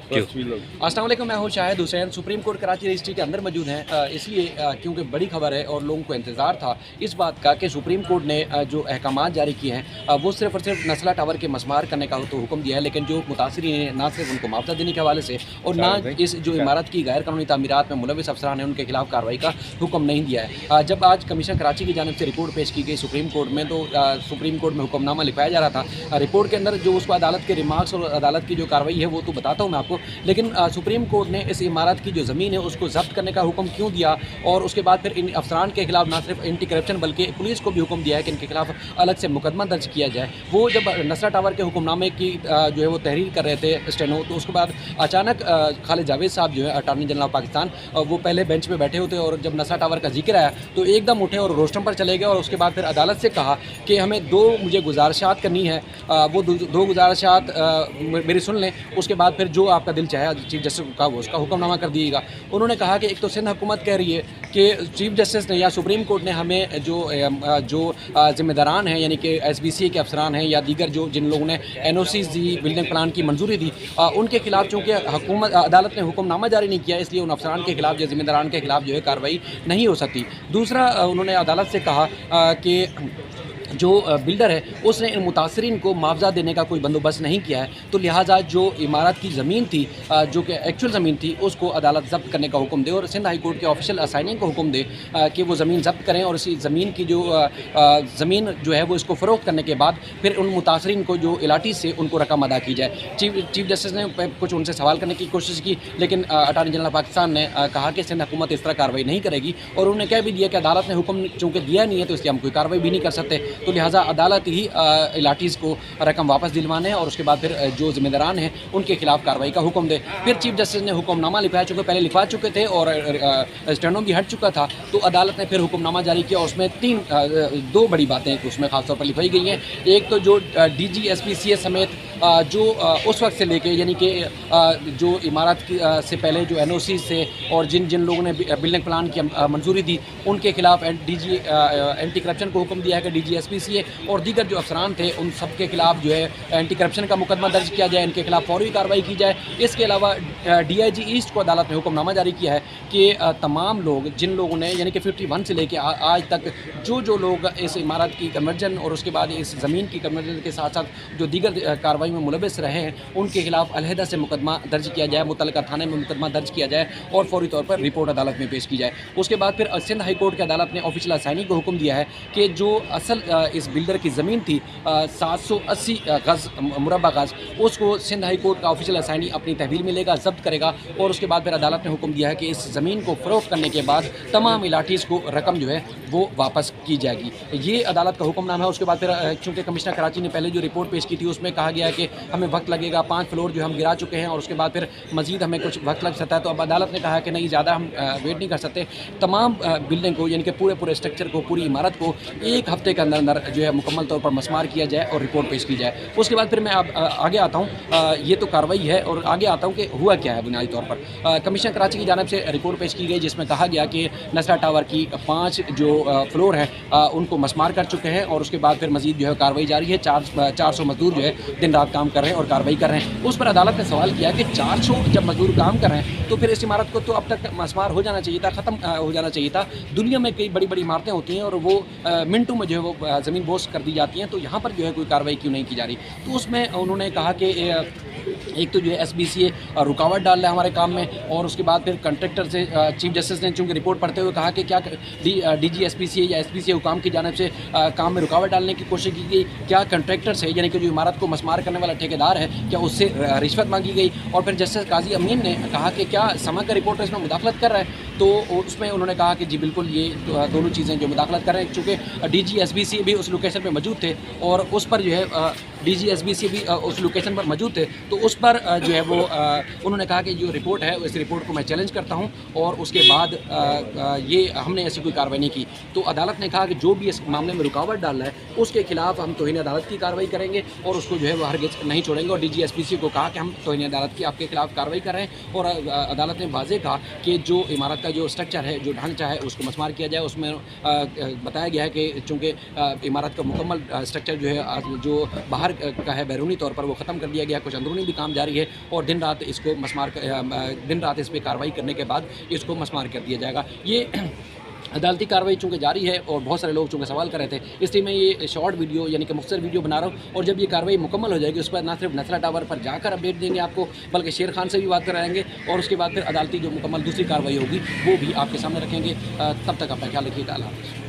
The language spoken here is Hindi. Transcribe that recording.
अस्सलाम वालेकुम, मैं हूं Shahid Hussain. Supreme court Karachi registry के अंदर मौजूद हैं इसलिए क्योंकि बड़ी खबर है और लोगों को इंतज़ार था इस बात का कि सुप्रीम कोर्ट ने जो अहकामात जारी किए हैं वो सिर्फ और सिर्फ नस्ला टावर के मस्मार करने का तो हुक्म दिया है, लेकिन जो मुतासरीन हैं ना सिर्फ उनको मुआवजा देने के हवाले से और ना इस जो इमारत की गैर कानूनी तामीरात में मुलविस अफसरान हैं उनके खिलाफ कार्रवाई का हुक्म नहीं दिया है। जब आज कमीशन कराची की जानिब से रिपोर्ट पेश की गई सुप्रीम कोर्ट में, तो सुप्रीम कोर्ट में हुक्मनामा लिखवाया जा रहा था। रिपोर्ट के अंदर जो उसको अदालत के रिमार्क्स और अदालत की जो कार्रवाई है वो तो बताता हूँ मैं आपको, लेकिन सुप्रीम कोर्ट ने इस इमारत की जो ज़मीन है उसको जब्त करने का हुक्म क्यों दिया और उसके बाद फिर इन अफसरान के खिलाफ ना सिर्फ एंटी करप्शन बल्कि पुलिस को भी हुक्म दिया है कि इनके खिलाफ अलग से मुकदमा दर्ज किया जाए। वो जब नस्ला टावर के हुक्मनामे की जो है वो तहरीर कर रहे थे स्टेनो, तो उसके बाद अचानक खालिद जावेद साहब जो है अटॉर्नी जनरल ऑफ पाकिस्तान, वो पहले बेंच पे बैठे होते और जब नस्ला टावर का जिक्र आया तो एकदम उठे और रोस्टम पर चले गए और उसके बाद फिर अदालत से कहा कि हमें मुझे गुजारिशात करनी है, वो दो गुजारिशात मेरी सुन लें, उसके बाद फिर जो आपका दिल चाहे चीफ जस्टिस का वो उसका हुक्मनामा कर दीजिएगा। उन्होंने कहा कि एक तो सिंध हुकूमत कह रही है कि चीफ जस्टिस ने या सुप्रीम कोर्ट ने हमें जो जिम्मेदारान हैं यानी कि SBCA के अफसरान हैं या दीगर जिन लोगों ने NOCs दी, बिल्डिंग प्लान की मंजूरी दी, उनके खिलाफ चूँकि हुकूमत अदालत ने हुक्मनामा जारी नहीं किया इसलिए उन अफसरान के खिलाफ या जिम्मेदारान के खिलाफ जो है कार्रवाई नहीं हो सकती। दूसरा उन्होंने अदालत से कहा कि जो बिल्डर है उसने इन मुतासरीन को मुआवजा देने का कोई बंदोबस्त नहीं किया है, तो लिहाजा जो इमारत की ज़मीन थी जो कि एक्चुअल ज़मीन थी उसको अदालत ज़ब्त करने का हुक्म दे और सिंध हाई कोर्ट के ऑफिशियल असाइनिंग को हुक्म दे कि वो ज़मीन ज़ब्त करें और इसी ज़मीन की जो ज़मीन जो है वो इसको फ़रोख्त करने के बाद फिर उन मुतासरीन को जो इलाटी से उनको रकम अदा की जाए। चीफ जस्टिस ने कुछ उनसे सवाल करने की कोशिश की, लेकिन अटॉर्नी जनरल पाकिस्तान ने कहा कि सिंध हुकूमत इस तरह कार्रवाई नहीं करेगी और उन्होंने कह भी दिया कि अदालत ने हुक्म चूँकि दिया नहीं है तो इसलिए हम कोई कार्रवाई भी नहीं कर सकते, तो लिहाजा अदालत ही इलाटीज़ को रकम वापस दिलवाने और उसके बाद फिर जो जिम्मेदारान हैं उनके खिलाफ कार्रवाई का हुक्म दे। फिर चीफ जस्टिस ने हुक्मनामा लिखवाया, चूँकि पहले लिखवा चुके थे और स्टेनो भी हट चुका था, तो अदालत ने फिर हुक्मनामा जारी किया। उसमें दो बड़ी बातें उसमें खासतौर पर लिखवाई गई हैं। एक तो जो DG SPCA समेत जो उस वक्त से लेके यानी कि जो इमारत की से पहले जो NOC से और जिन लोगों ने बिल्डिंग प्लान की मंजूरी दी उनके खिलाफ एंटी करप्शन को हुक्म दिया है कि DG SPCA और दीगर जो अफसरान थे उन सब के खिलाफ जो है एंटी करप्शन का मुकदमा दर्ज किया जाए, इनके खिलाफ फौरी कार्रवाई की जाए। इसके अलावा DIG ईस्ट को अदालत ने हुक्मनामा जारी किया है कि तमाम लोग जिन लोगों ने यानी कि 51 से लेके आज तक जो लोग इस इमारत की कन्वर्जन और उसके बाद इस ज़मीन की कन्वर्जन के साथ साथ जो दीगर कार्रवाई में मुलविस रहे हैं उनके खिलाफ अलहदा से मुकदमा दर्ज किया जाए, मुतल्लिका थाने में मुकदमा दर्ज किया जाए और फौरी तौर पर रिपोर्ट अदालत में पेश की जाए। उसके बाद फिर सिंध हाई कोर्ट की अदालत ने ऑफिशियल असाइनिंग को हुक्म दिया है कि जो असल इस बिल्डर की ज़मीन थी 780 गज़ मुरबा गज़, उसको सिंध हाई कोर्ट का ऑफिशियल असाइनी अपनी तहवील में लेगा, जब्त करेगा और उसके बाद फिर अदालत ने हुक्म दिया है कि इस ज़मीन को फ़रोख्त करने के बाद तमाम इलाटीज़ को रकम जो है वो वापस की जाएगी। ये अदालत का हुक्मनामा है। उसके बाद फिर चूँकि कमिश्नर कराची ने पहले जो रिपोर्ट पेश की थी उसमें कहा गया कि हमें वक्त लगेगा, 5 फ्लोर जो हम गिरा चुके हैं और उसके बाद फिर मज़ीद हमें कुछ वक्त लग सकता है, तो अब अदालत ने कहा कि नहीं, ज़्यादा हम वेट नहीं कर सकते, तमाम बिल्डिंग को यानी कि पूरे स्ट्रक्चर को, पूरी इमारत को 1 हफ़्ते के अंदर जो है मुकम्मल तौर पर मस्मार किया जाए और रिपोर्ट पेश की जाए। उसके बाद फिर मैं आगे आता हूँ, ये तो कार्रवाई है और आगे आता हूँ कि हुआ क्या है। बुनियादी तौर पर कमीशन कराची की जानिब से रिपोर्ट पेश की गई जिसमें कहा गया कि नस्ला टावर की 5 जो फ्लोर हैं उनको मस्मार कर चुके हैं और उसके बाद फिर मज़ीद जो है कार्रवाई जारी है। 400 मजदूर जो है दिन रात काम कर रहे हैं और कार्रवाई कर रहे हैं। उस पर अदालत ने सवाल किया कि 400 जब मजदूर काम कर रहे हैं तो फिर इस इमारत को तो अब तक मस्मार हो जाना चाहिए था, ख़त्म हो जाना चाहिए था। दुनिया में कई बड़ी इमारतें होती हैं और वो मिनटों में जो है वो ज़मीन बोस कर दी जाती हैं, तो यहाँ पर जो है कोई कार्रवाई क्यों नहीं की जा रही। तो उसमें उन्होंने कहा कि एक तो जो है SBCA रुकावट डाल रहा है हमारे काम में और उसके बाद फिर कंट्रैक्टर से चीफ जस्टिस ने चूँकि रिपोर्ट पढ़ते हुए कहा कि क्या DG SPCA या SPCA हुकाम की जानिब से काम में रुकावट डालने की कोशिश की गई, क्या कंट्रैक्टर से यानी कि जो इमारत को मस्मार करने वाला ठेकेदार है क्या उससे रिश्वत मांगी गई। और फिर जस्टिस काजी अमीन ने कहा कि क्या समा का रिपोर्टर इसमें मुदाखलत कर रहा है, तो उसमें उन्होंने कहा कि जी बिल्कुल ये दोनों चीज़ें जो मुदाखलत कर रहे हैं, चूँकि DG SBCA भी उस लोकेशन पर मौजूद थे और उस पर जो है DG SBCA भी उस लोकेशन पर मौजूद थे, तो उस पर जो है वो उन्होंने कहा कि जो रिपोर्ट है इस रिपोर्ट को मैं चैलेंज करता हूं और उसके बाद ये हमने ऐसी कोई कार्रवाई नहीं की। तो अदालत ने कहा कि जो भी इस मामले में रुकावट डाल रहा है उसके खिलाफ हम तौहीन अदालत की कार्रवाई करेंगे और उसको जो है वो हरगिज़ नहीं छोड़ेंगे। और DG SPCA को कहा कि हम तौहीन अदालत की आपके खिलाफ कार्रवाई कर रहे हैं और अदालत ने वाज़ेह कहा कि जो इमारत का का जो स्ट्रक्चर है, जो ढांचा है, उसको मस्मार किया जाए। उसमें बताया गया है कि चूँकि इमारत का मुकम्मल स्ट्रक्चर जो है जो बाहर का है बैरूनी तौर पर वो ख़त्म कर दिया गया, कुछ अंदरूनी भी काम जारी है और दिन रात इसको दिन रात इस पर कार्रवाई करने के बाद इसको मस्मार कर दिया जाएगा। ये अदालती कार्रवाई चूँकि जारी है और बहुत सारे लोग चूँकि सवाल कर रहे थे, इसलिए मैं ये शॉर्ट वीडियो यानी कि मुख्तसर वीडियो बना रहा हूँ। और जब ये कार्रवाई मुकम्मल हो जाएगी उस पर ना सिर्फ नथला टावर पर जाकर अपडेट देंगे आपको, बल्कि शेर खान से भी बात कराएंगे और उसके बाद फिर अदालती जो मुकम्मल दूसरी कार्रवाई होगी वो भी आपके सामने रखेंगे। तब तक अपना ख्याल रखिएगा। अल्लाह हाफ़िज़।